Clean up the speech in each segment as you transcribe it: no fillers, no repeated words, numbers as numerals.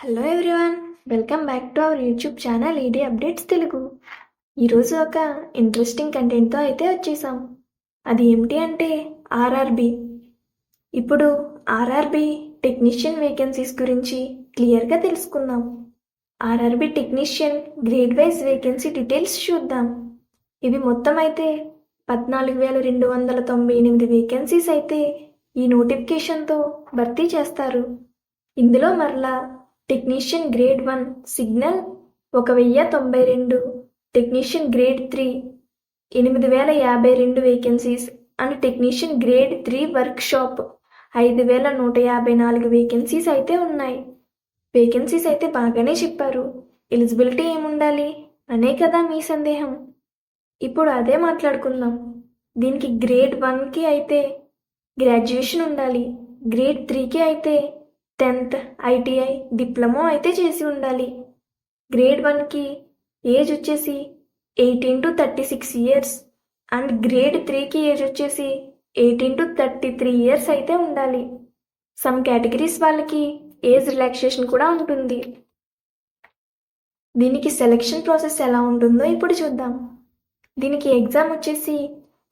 Hello everyone, welcome back to our YouTube channel ED updates Telugu. ఈరోజు ఒక interesting కంటెంట్తో అయితే వచ్చేసాం. అది ఏమిటి అంటే ఆర్ఆర్బి. ఇప్పుడు ఆర్ఆర్బి టెక్నీషియన్ వేకెన్సీస్ గురించి క్లియర్గా తెలుసుకుందాం. RRB technician grade wise vacancy details చూద్దాం. ఇవి మొత్తం అయితే 14,298 వేకెన్సీస్ అయితే ఈ నోటిఫికేషన్తో భర్తీ చేస్తారు. ఇందులో మరలా technician grade 1 signal 1,092, technician grade 3 8,052 vacancies and technician grade 3 workshop 5,154 vacancies అయితే ఉన్నాయి. వేకెన్సీస్ అయితే బాగానే చెప్పారు. ఎలిజిబిలిటీ ఏముండాలి అనే కదా మీ సందేహం. ఇప్పుడు అదే మాట్లాడుకుందాం. దీనికి గ్రేడ్ 1కి అయితే గ్రాడ్యుయేషన్ ఉండాలి, గ్రేడ్ 3కి అయితే 10th ITI డిప్లొమా అయితే చేసి ఉండాలి. గ్రేడ్ 1కి ఏజ్ వచ్చేసి 18 to 36 ఇయర్స్ అండ్ గ్రేడ్ 3కి ఏజ్ వచ్చేసి 18 to 33 ఇయర్స్ అయితే ఉండాలి. సమ్ కేటగిరీస్ వాళ్ళకి ఏజ్ రిలాక్సేషన్ కూడా ఉంటుంది. దీనికి సెలెక్షన్ ప్రాసెస్ ఎలా ఉంటుందో ఇప్పుడు చూద్దాం. దీనికి ఎగ్జామ్ వచ్చేసి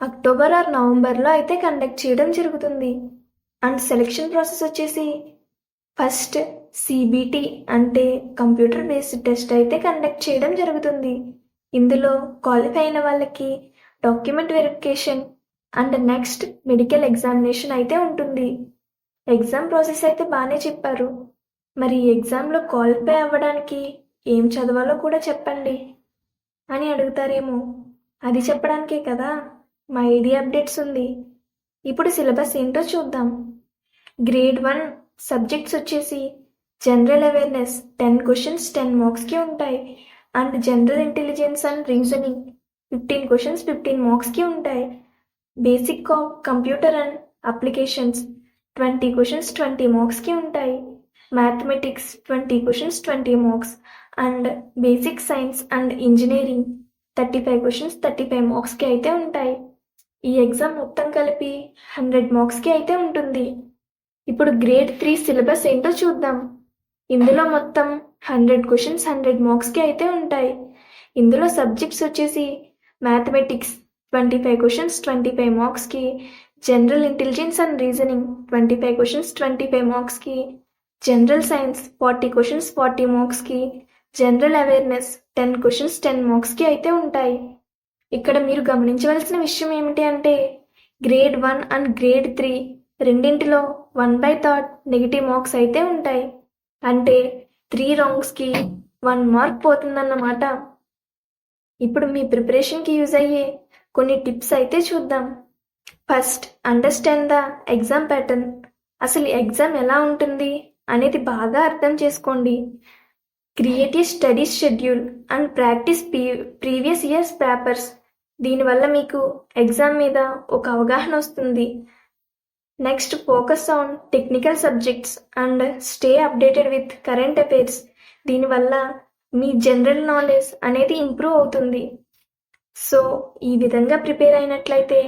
అక్టోబర్ ఆర్ నవంబర్లో అయితే కండక్ట్ చేయడం జరుగుతుంది. అండ్ సెలెక్షన్ ప్రాసెస్ వచ్చేసి ఫస్ట్ CBT అంటే కంప్యూటర్ బేస్డ్ టెస్ట్ అయితే కండక్ట్ చేయడం జరుగుతుంది. ఇందులో క్వాలిఫై అయిన వాళ్ళకి document verification and next medical examination అయితే ఉంటుంది. ఎగ్జామ్ ప్రాసెస్ అయితే బాగానే చెప్పారు. మరి ఎగ్జామ్లో క్వాలిఫై అవ్వడానికి ఏం చదవాలో కూడా చెప్పండి అని అడుగుతారేమో. అది చెప్పడానికే కదా మా ఈడీ అప్డేట్స్ ఉంది. ఇప్పుడు సిలబస్ ఏంటో చూద్దాం. గ్రేడ్ 1 సబ్జెక్ట్స్ వచ్చేసి జనరల్ అవేర్నెస్ 10 క్వశ్చన్స్ 10 మార్క్స్కి ఉంటాయి. And general intelligence and reasoning 15 questions 15 మార్క్స్కి ఉంటాయి. Basic of computer and applications 20 questions 20 మార్క్స్కి ఉంటాయి. Mathematics 20 questions 20 marks and basic science and engineering 35 questions 35 మార్క్స్కి అయితే ఉంటాయి. ఈ ఎగ్జామ్ మొత్తం కలిపి 100 మార్క్స్కి అయితే ఉంటుంది. ఇప్పుడు గ్రేడ్ 3 సిలబస్ ఏంటో చూద్దాం. ఇందులో మొత్తం 100 క్వశ్చన్స్ 100 మార్క్స్కి అయితే ఉంటాయి. ఇందులో సబ్జెక్ట్స్ వచ్చేసి మ్యాథమెటిక్స్ 25 క్వశ్చన్స్ 25 మార్క్స్కి, general intelligence and reasoning 25 questions 25 మార్క్స్కి, జనరల్ సైన్స్ 40 క్వశ్చన్స్ 40 మార్క్స్కి, జనరల్ అవేర్నెస్ 10 క్వశ్చన్స్ 10 మార్క్స్కి అయితే ఉంటాయి. ఇక్కడ మీరు గమనించవలసిన విషయం ఏమిటి అంటే గ్రేడ్ 1 అండ్ గ్రేడ్ 3 రెండింటిలో 1/3 నెగిటివ్ మార్క్స్ అయితే ఉంటాయి. అంటే 3 రౌండ్స్కి 1 మార్క్ పోతుందన్నమాట. ఇప్పుడు మీ ప్రిపరేషన్కి యూజ్ అయ్యే కొన్ని టిప్స్ అయితే చూద్దాం. First, understand the exam pattern. అసలు ఎగ్జామ్ ఎలా ఉంటుంది అనేది బాగా అర్థం చేసుకోండి. Create a study schedule and practice previous years papers. దీనివల్ల మీకు ఎగ్జామ్ మీద ఒక అవగాహన వస్తుంది. Next, focus on technical subjects and stay updated with current affairs. దీనివల్ల మీ జనరల్ నాలెడ్జ్ అనేది ఇంప్రూవ్ అవుతుంది. సో ఈ విధంగా ప్రిపేర్ అయినట్లయితే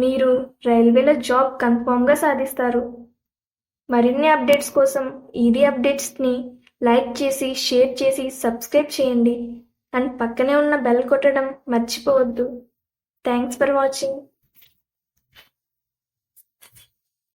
మీరు రైల్వేలో జాబ్ కన్ఫామ్గా సాధిస్తారు. మరిన్ని అప్డేట్స్ కోసం ఈడీ అప్డేట్స్ని లైక్ చేసి, షేర్ చేసి, సబ్స్క్రైబ్ చేయండి. అండ్ పక్కనే ఉన్న బెల్ కొట్టడం మర్చిపోవద్దు. Thanks for watching.